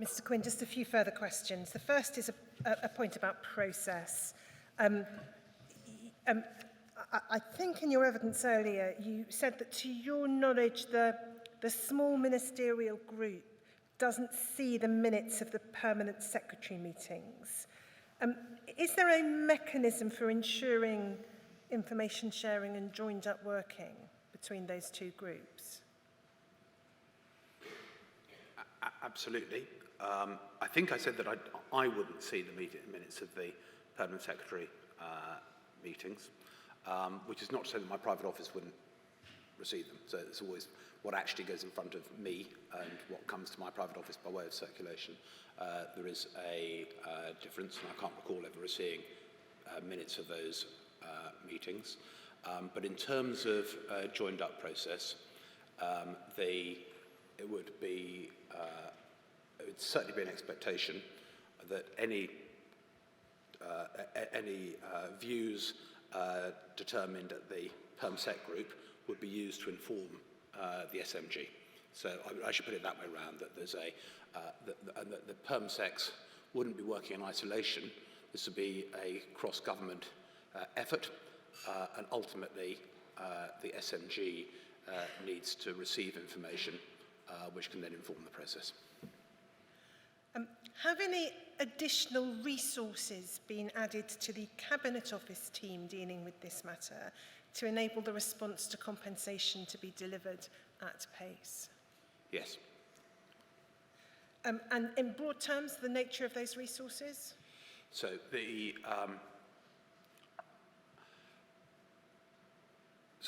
Mr. Quin, just a few further questions. The first is a point about process. I think in your evidence earlier, you said that to your knowledge, the small ministerial group doesn't see the minutes of the permanent secretary meetings. Is there a mechanism for ensuring information sharing and joined up working between those two groups? Absolutely. I think I said that I wouldn't see the minutes of the permanent secretary meetings, which is not to say that my private office wouldn't receive them. So it's always what actually goes in front of me and what comes to my private office by way of circulation. There is a difference, and I can't recall ever seeing minutes of those meetings. But in terms of joined up process, it would certainly be an expectation that any views determined at the PermSec group would be used to inform the SMG. So I should put it that way around, that there's that the PermSecs wouldn't be working in isolation. This would be a cross-government effort, and ultimately the SMG needs to receive information which can then inform the process. Have any additional resources been added to the Cabinet Office team dealing with this matter to enable the response to compensation to be delivered at pace? Yes. And in broad terms, the nature of those resources? So this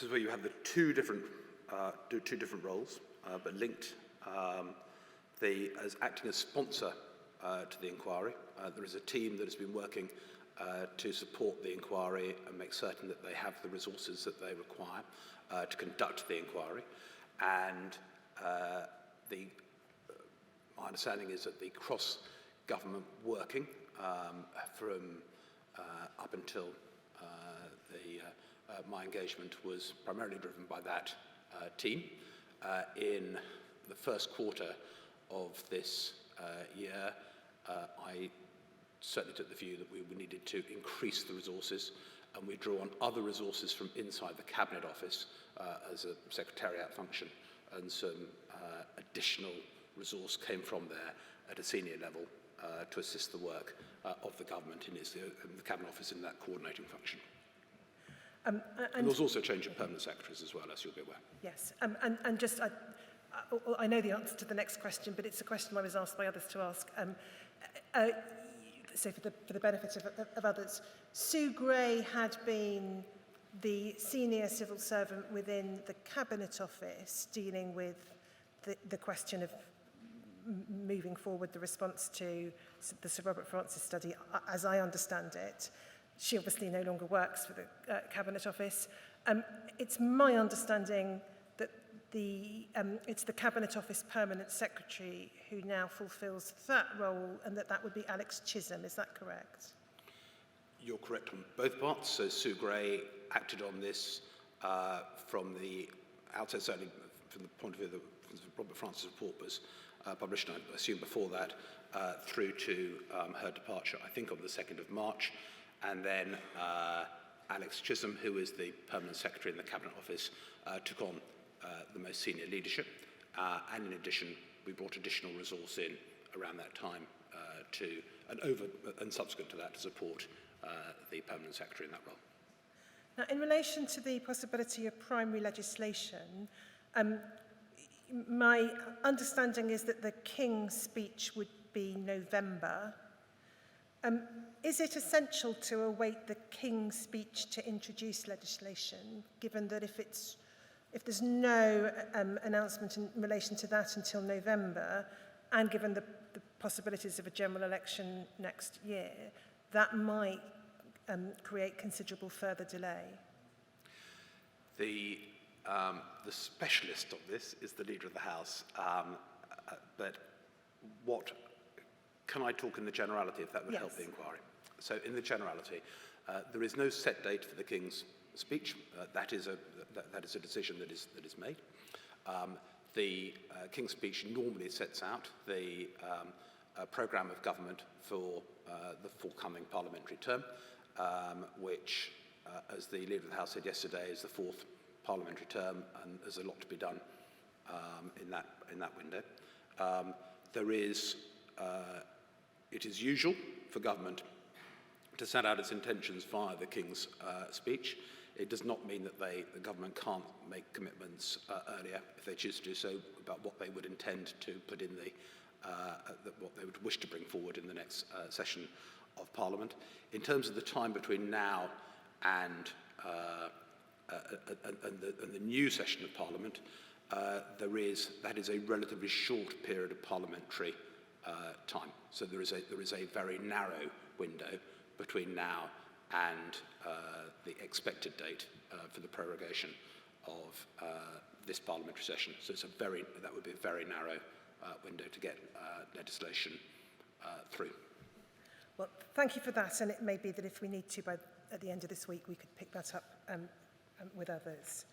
is where you have the two different roles, but linked. As acting as sponsor to the inquiry, there is a team that has been working to support the inquiry and make certain that they have the resources that they require to conduct the inquiry. And my understanding is that the cross-government working from up until my engagement was primarily driven by that team. In the first quarter of this year, I certainly took the view that we needed to increase the resources, and we drew on other resources from inside the Cabinet Office as a secretariat function, and some additional resource came from there at a senior level to assist the work of the government in the Cabinet Office in that coordinating function. And there was also a change of permanent secretaries as well, as you'll be aware. Yes, and just, I know the answer to the next question, but it's a question I was asked by others to ask. So for the benefit of others, Sue Gray had been the senior civil servant within the Cabinet Office dealing with the question of moving forward the response to the Sir Robert Francis study, as I understand it. She obviously no longer works for the Cabinet Office. It's my understanding that it's the Cabinet Office Permanent Secretary who now fulfills that role, and that would be Alex Chisholm. Is that correct? You're correct on both parts. So Sue Gray acted on this from the outset, certainly from the point of view that the Robert Francis report was published, and I assume before that, through to her departure, I think on the 2nd of March. And then Alex Chisholm, who is the Permanent Secretary in the Cabinet Office, took on the most senior leadership. And in addition, we brought additional resource in around that time and subsequent to that to support the Permanent Secretary in that role. Now, in relation to the possibility of primary legislation, my understanding is that the King's speech would be November. Is it essential to await the King's speech to introduce legislation, given that if there's no announcement in relation to that until November, and given the possibilities of a general election next year, that might create considerable further delay? The specialist on this is the Leader of the House, but can I talk in the generality, if that would help the inquiry? So in the generality, there is no set date for the King's speech. That is a decision that is made. The King's speech normally sets out the programme of government for the forthcoming parliamentary term, which, as the Leader of the House said yesterday, is the fourth parliamentary term, and there's a lot to be done in that window. It is usual for government to set out its intentions via the King's speech. It does not mean that the government can't make commitments earlier, if they choose to do so, about what they would intend to put in what they would wish to bring forward in the next session of Parliament. In terms of the time between now and the new session of Parliament, that is a relatively short period of parliamentary time. So there is a very narrow window between now and the expected date for the prorogation of this parliamentary session. So that would be a very narrow window to get legislation through. Well, thank you for that, and it may be that if we need to, at the end of this week, we could pick that up with others.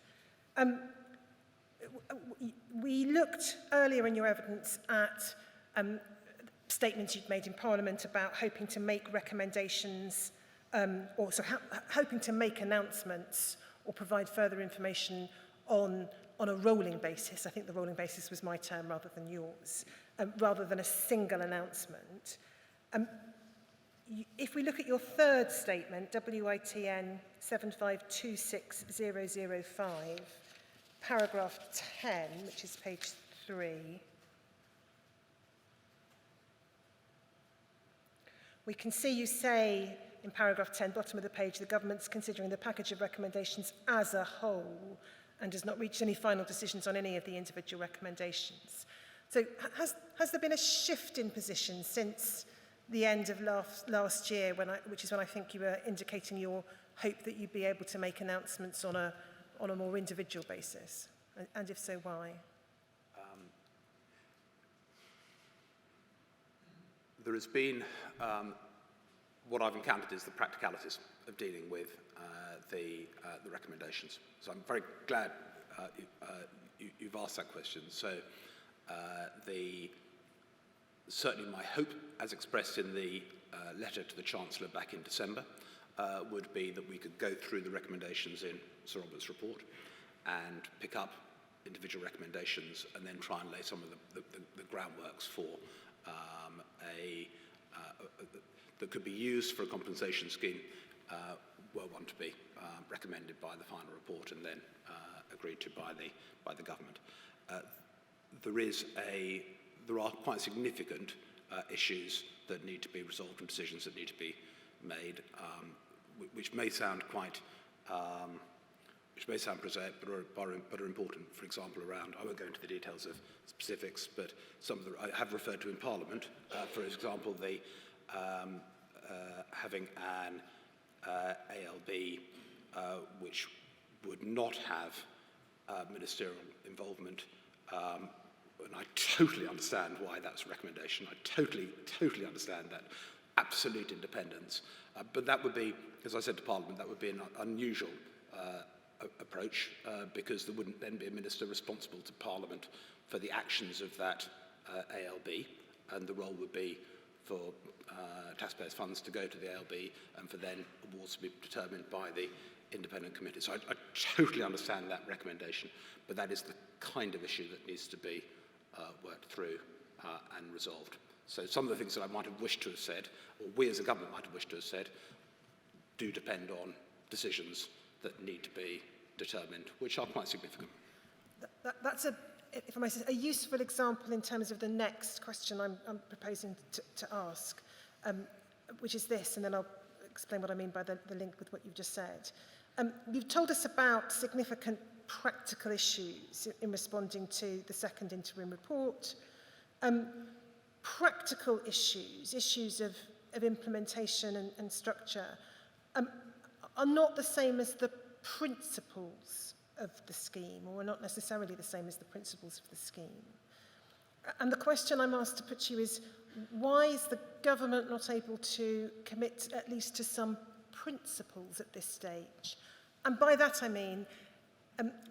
We looked earlier in your evidence at statements you'd made in Parliament about hoping to make recommendations, hoping to make announcements or provide further information on a rolling basis. I think the rolling basis was my term rather than yours, rather than a single announcement. If we look at your third statement, WITN 7526005, paragraph 10, which is page 3, we can see you say in paragraph 10, bottom of the page, the government's considering the package of recommendations as a whole and has not reached any final decisions on any of the individual recommendations. So has there been a shift in position since the end of last year, which is when I think you were indicating your hope that you'd be able to make announcements on a more individual basis? And if so, why? There has been, what I've encountered is the practicalities of dealing with the recommendations. So I'm very glad you've asked that question. So certainly my hope, as expressed in the letter to the Chancellor back in December, would be that we could go through the recommendations in Sir Robert's report and pick up individual recommendations and then try and lay some of the groundworks for that could be used for a compensation scheme were one to be recommended by the final report and then agreed to by the government. There are quite significant issues that need to be resolved and decisions that need to be made, which may sound prosaic, but are important. For example, around, I won't go into the details of specifics, but some of I have referred to in Parliament. For example, the having an ALB which would not have ministerial involvement. And I totally understand why that's a recommendation. I totally understand that. Absolute independence. But that would be, as I said to Parliament, that would be an unusual approach because there wouldn't then be a minister responsible to Parliament for the actions of that ALB, and the role would be for taxpayers' funds to go to the ALB and for then awards to be determined by the independent committee. So I totally understand that recommendation, but that is the kind of issue that needs to be worked through and resolved. So some of the things that I might have wished to have said, or we as a government might have wished to have said, do depend on decisions that need to be determined, which are quite significant. That's if I may say, a useful example in terms of the next question I'm proposing to ask, which is this, and then I'll explain what I mean by the link with what you've just said. You've told us about significant practical issues in responding to the second interim report. Practical issues of implementation and structure, are not the same as the principles of the scheme, or are not necessarily the same as the principles of the scheme. And the question I'm asked to put to you is, why is the government not able to commit at least to some principles at this stage? And by that I mean,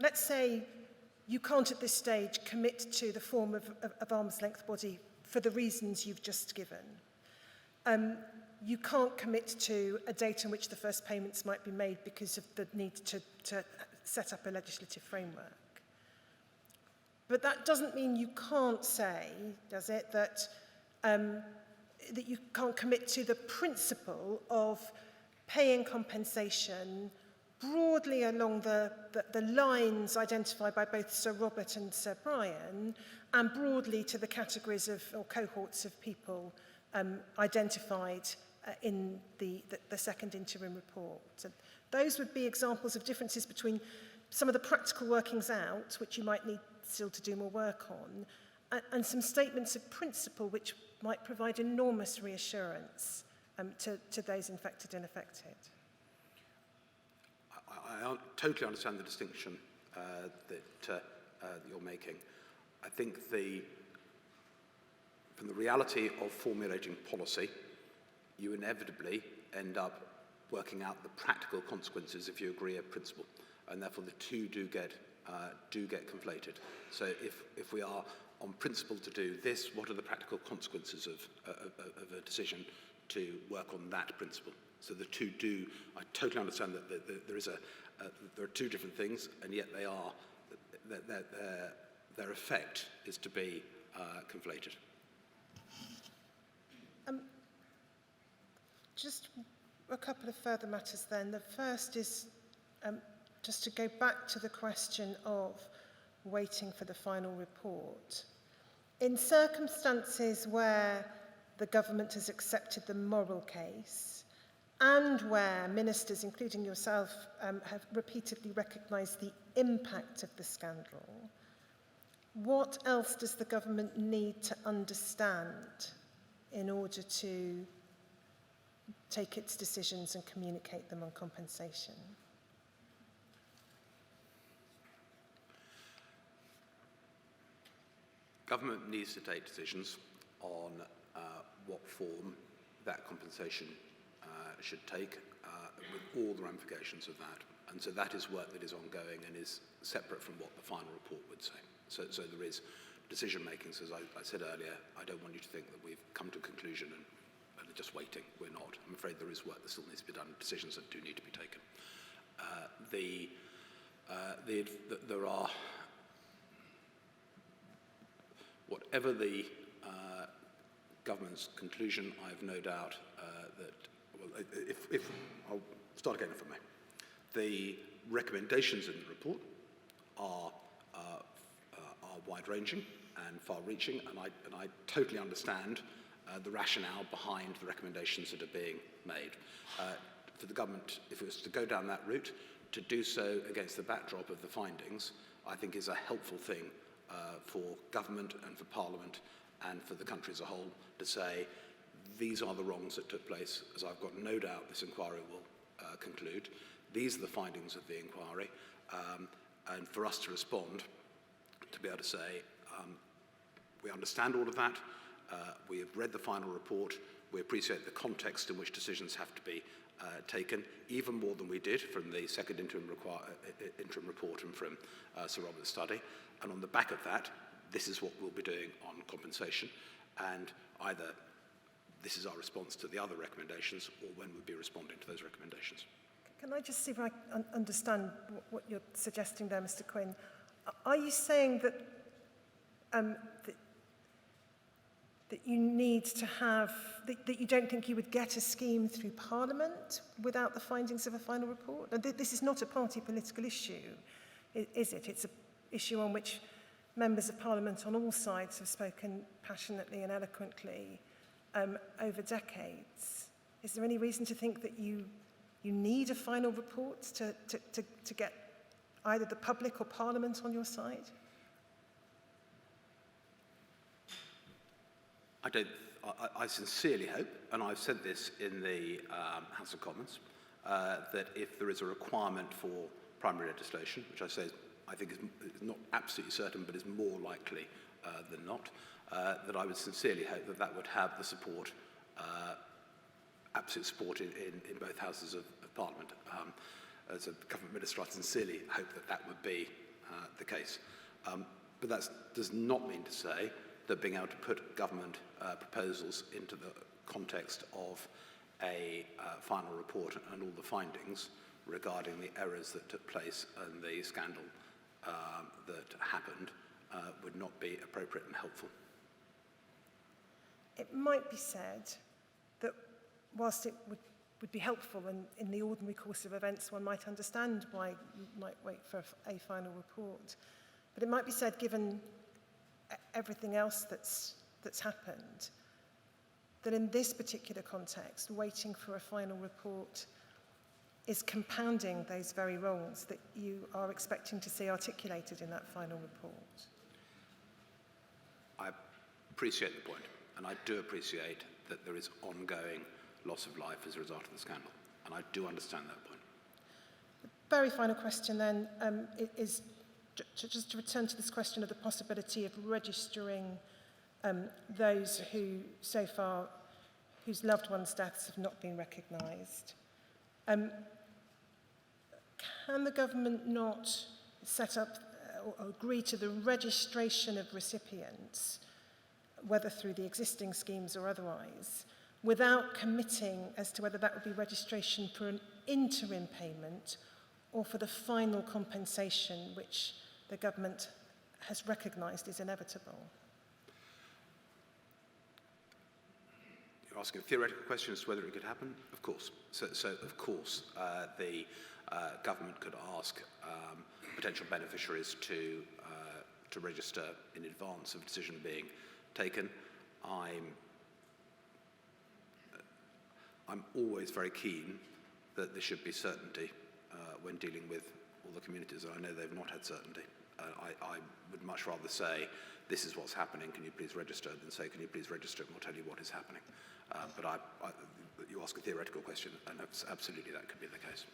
let's say you can't at this stage commit to the form of arm's length body for the reasons you've just given. You can't commit to a date on which the first payments might be made because of the need to set up a legislative framework. But that doesn't mean you can't say, does it, that you can't commit to the principle of paying compensation broadly along the lines identified by both Sir Robert and Sir Brian, and broadly to the categories of, or cohorts of people identified in the second interim report. So those would be examples of differences between some of the practical workings out, which you might need still to do more work on, and some statements of principle which might provide enormous reassurance to those infected and affected. I totally understand the distinction that you're making. I think from the reality of formulating policy, you inevitably end up working out the practical consequences if you agree a principle, and therefore the two do get conflated. So if we are on principle to do this, what are the practical consequences of a decision to work on that principle? So the two do. I totally understand that there are two different things, and yet they are their effect is to be conflated. Just a couple of further matters then. The first is just to go back to the question of waiting for the final report. In circumstances where the government has accepted the moral case and where ministers, including yourself, have repeatedly recognised the impact of the scandal, what else does the government need to understand in order to take its decisions and communicate them on compensation? Government needs to take decisions on what form that compensation should take, with all the ramifications of that. And so that is work that is ongoing and is separate from what the final report would say. So there is decision making. So as I said earlier, I don't want you to think that we've come to a conclusion and are just waiting. We're not. I'm afraid there is work that still needs to be done, decisions that do need to be taken. There are, whatever the government's conclusion, I have no doubt that, well, if I'll start again if I may. The recommendations in the report are wide-ranging and far-reaching, and I totally understand the rationale behind the recommendations that are being made. For the government, if it was to go down that route, to do so against the backdrop of the findings, I think is a helpful thing for government and for Parliament and for the country as a whole to say, these are the wrongs that took place, as I've got no doubt this inquiry will conclude. These are the findings of the inquiry, and for us to respond, to be able to say, we understand all of that, we have read the final report, we appreciate the context in which decisions have to be taken, even more than we did from the second interim report and from Sir Robert's study. And on the back of that, this is what we'll be doing on compensation. And either this is our response to the other recommendations, or when we'll be responding to those recommendations. Can I just see if I understand what you're suggesting there, Mr. Quin? Are you saying that that you need to have, that you don't think you would get a scheme through Parliament without the findings of a final report? And this is not a party political issue, is it? It's an issue on which members of Parliament on all sides have spoken passionately and eloquently over decades. Is there any reason to think that you need a final report to get either the public or Parliament on your side? I sincerely hope, and I've said this in the House of Commons, that if there is a requirement for primary legislation, which I think is not absolutely certain, but is more likely than not, that I would sincerely hope that that would have the support, absolute support in both houses of Parliament. As a government minister, I sincerely hope that that would be the case. But that does not mean to say that being able to put government proposals into the context of a final report and all the findings regarding the errors that took place and the scandal that happened would not be appropriate and helpful. It might be said that whilst it would be helpful and in the ordinary course of events one might understand why you might wait for a final report, but it might be said, given everything else that's happened, that in this particular context, waiting for a final report is compounding those very wrongs that you are expecting to see articulated in that final report. I appreciate the point, and I do appreciate that there is ongoing loss of life as a result of the scandal, and I do understand that point. The very final question then is just to return to this question of the possibility of registering those who so far, whose loved ones' deaths have not been recognised. Can the government not set up or agree to the registration of recipients, whether through the existing schemes or otherwise, without committing as to whether that would be registration for an interim payment or for the final compensation which the government has recognised is inevitable? You're asking a theoretical question as to whether it could happen? Of course. So of course, the government could ask potential beneficiaries to register in advance of a decision being taken. I'm always very keen that there should be certainty when dealing with all the communities, and I know they've not had certainty. I would much rather say, this is what's happening, can you please register, than say, can you please register and we'll tell you what is happening. But you ask a theoretical question, and absolutely that could be the case.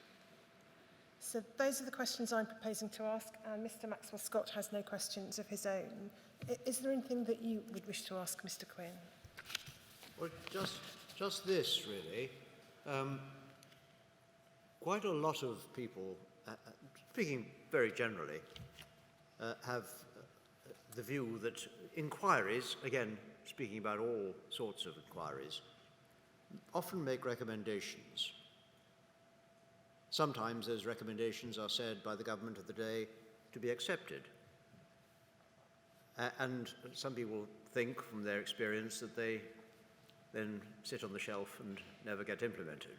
So those are the questions I'm proposing to ask, and Mr. Maxwell Scott has no questions of his own. Is there anything that you would wish to ask Mr. Quin? Well, just this, really. Quite a lot of people, speaking very generally, have the view that inquiries, again, speaking about all sorts of inquiries, often make recommendations. Sometimes those recommendations are said by the government of the day to be accepted. And some people think from their experience that they then sit on the shelf and never get implemented.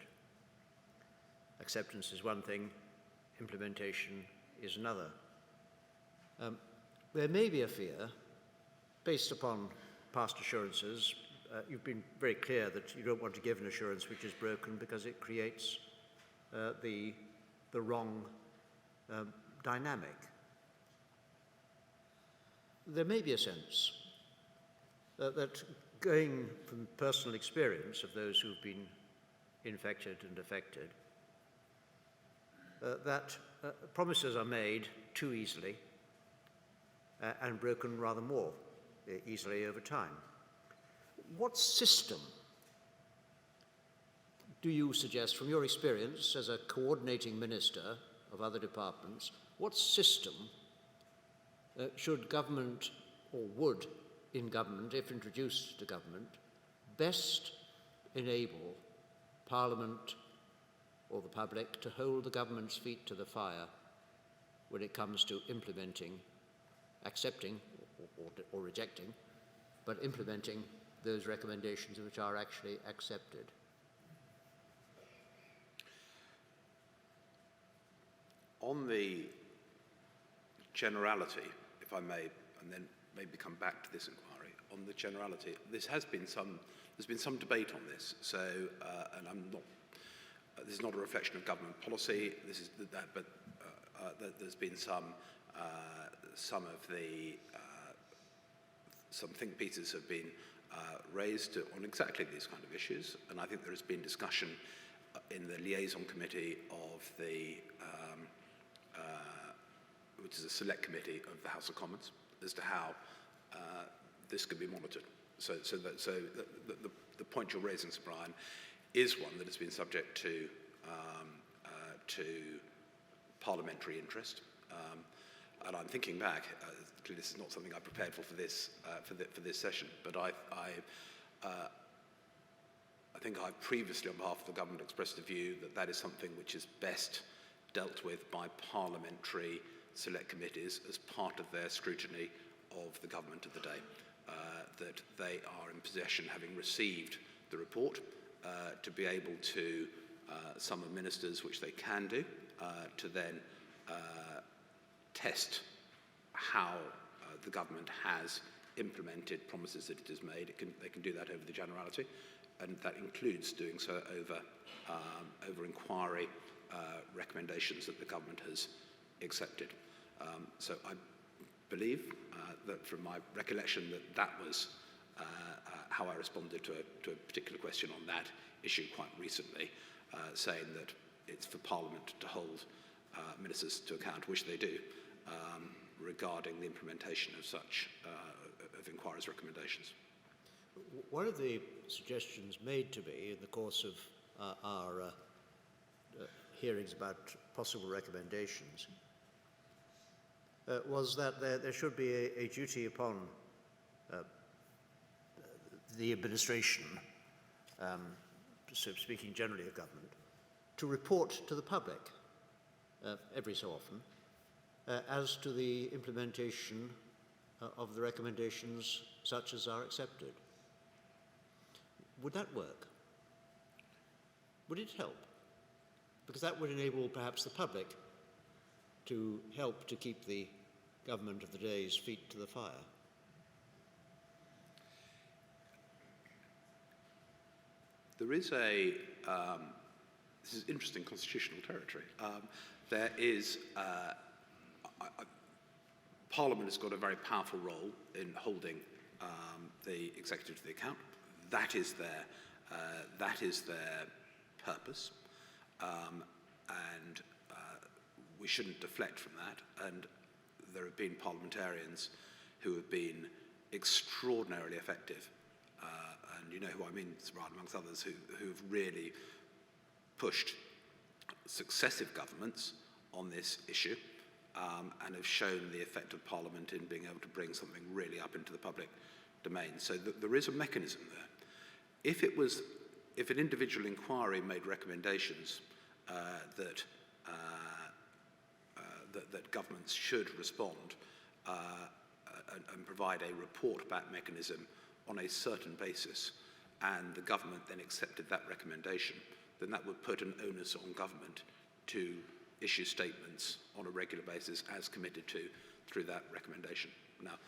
Acceptance is one thing, implementation is another. There may be a fear, based upon past assurances. You've been very clear that you don't want to give an assurance which is broken because it creates the wrong dynamic. There may be a sense that going from personal experience of those who've been infected and affected, that promises are made too easily and broken rather more easily over time. What system do you suggest, from your experience as a coordinating minister of other departments, what system should government, or would in government, if introduced to government, best enable Parliament or the public to hold the government's feet to the fire when it comes to implementing, accepting or rejecting, but implementing those recommendations which are actually accepted? On the generality, if I may, and then maybe come back to this inquiry, on the generality, there's been some debate on this. So, and I'm not. This is not a reflection of government policy. This is that, but there's been some think pieces have been raised on exactly these kind of issues, and I think there has been discussion in the liaison committee of the which is a select committee of the House of Commons, as to how this could be monitored. So the point you're raising, Sir Brian, is one that has been subject to parliamentary interest. And I'm thinking back clearly this is not something I prepared for this session, but I think I previously, on behalf of the government, expressed the view that that is something which is best dealt with by parliamentary select committees as part of their scrutiny of the government of the day. That they are in possession, having received the report, to be able to summon ministers, which they can do, to then test how the government has implemented promises that it has made. They can do that over the Generality, and that includes doing so over inquiry recommendations that the government has accepted. So I believe that from my recollection that was how I responded to a particular question on that issue quite recently, saying that it's for Parliament to hold ministers to account, which they do, regarding the implementation of such of inquiries' recommendations. One of the suggestions made to me in the course of our hearings about possible recommendations was that there should be a duty upon the administration, so speaking generally of government, to report to the public every so often as to the implementation of the recommendations such as are accepted. Would that work? Would it help? Because that would enable perhaps the public to help to keep the government of the day's feet to the fire. There is this is interesting constitutional territory. There is, Parliament has got a very powerful role in holding the executive to the account. That is their purpose, and we shouldn't deflect from that. And there have been parliamentarians who have been extraordinarily effective, and you know who I mean, Sabrina, amongst others, who've really pushed successive governments on this issue, and have shown the effect of Parliament in being able to bring something really up into the public domain. So there is a mechanism there. If an individual inquiry made recommendations that governments should respond and provide a report-back mechanism on a certain basis, and the government then accepted that recommendation, then that would put an onus on government to issue statements on a regular basis as committed to through that recommendation. Now,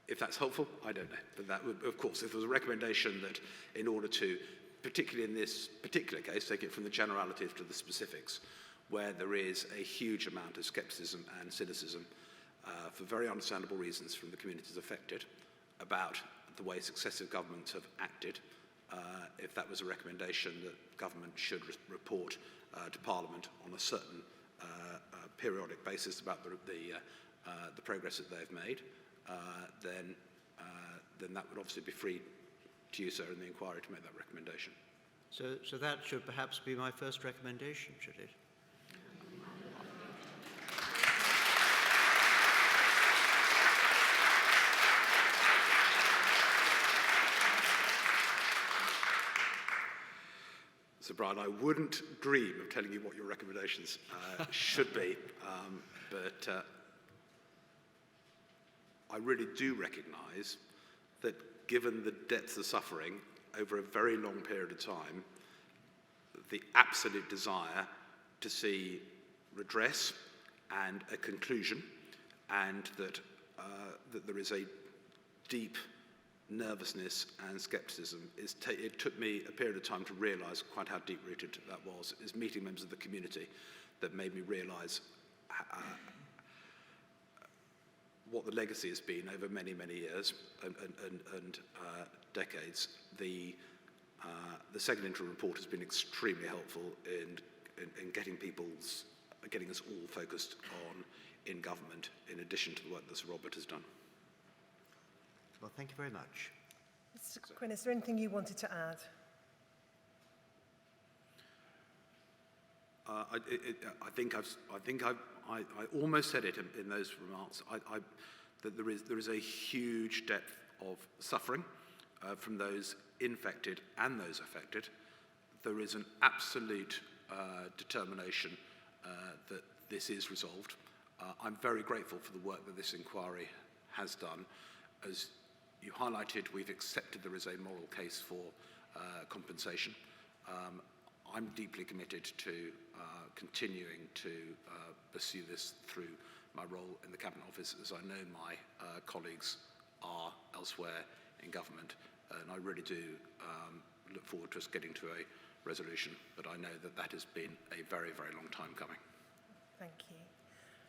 if that's helpful, I don't know. But that would, of course, if there was a recommendation that in order to, particularly in this particular case, take it from the generality to the specifics, where there is a huge amount of scepticism and cynicism, for very understandable reasons from the communities affected, about the way successive governments have acted, if that was a recommendation that government should report to Parliament on a certain periodic basis about the progress that they've made, then that would obviously be free to you, sir, in the inquiry to make that recommendation. So that should perhaps be my first recommendation, should it? So, Brian, I wouldn't dream of telling you what your recommendations should be, but I really do recognise that given the depth of suffering over a very long period of time, the absolute desire to see redress and a conclusion, and that there is a deep nervousness and scepticism. It took me a period of time to realise quite how deep-rooted that was. It's meeting members of the community that made me realise what the legacy has been over many, many years and decades. The second interim report has been extremely helpful in getting us all focused on in government, in addition to the work that Sir Robert has done. Well, thank you very much. Mr. Quin, is there anything you wanted to add? I think I almost said it in those remarks, that there is a huge depth of suffering from those infected and those affected. There is an absolute determination that this is resolved. I'm very grateful for the work that this inquiry has done. As you highlighted, we've accepted there is a moral case for compensation. I'm deeply committed to continuing to pursue this through my role in the Cabinet Office, as I know my colleagues are elsewhere in government, and I really do look forward to us getting to a resolution, but I know that that has been a very, very long time coming. Thank you.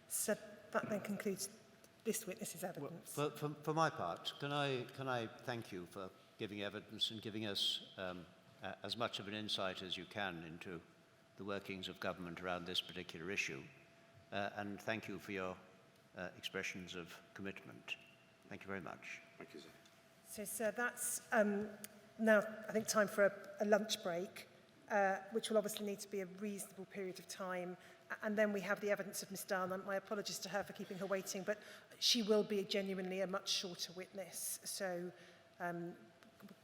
So that then concludes this witness's evidence. Well, for my part, can I thank you for giving evidence and giving us as much of an insight as you can into the workings of government around this particular issue, and thank you for your expressions of commitment. Thank you very much. Thank you, sir. So, sir, that's now, I think, time for a lunch break, which will obviously need to be a reasonable period of time. And then we have the evidence of Ms Dunn. My apologies to her for keeping her waiting, but she will be genuinely a much shorter witness. So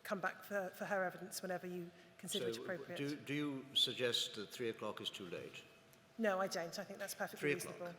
come back for her evidence whenever you consider it appropriate. Do you suggest that 3 o'clock is too late? No, I don't. I think that's perfectly 3 o'clock. reasonable.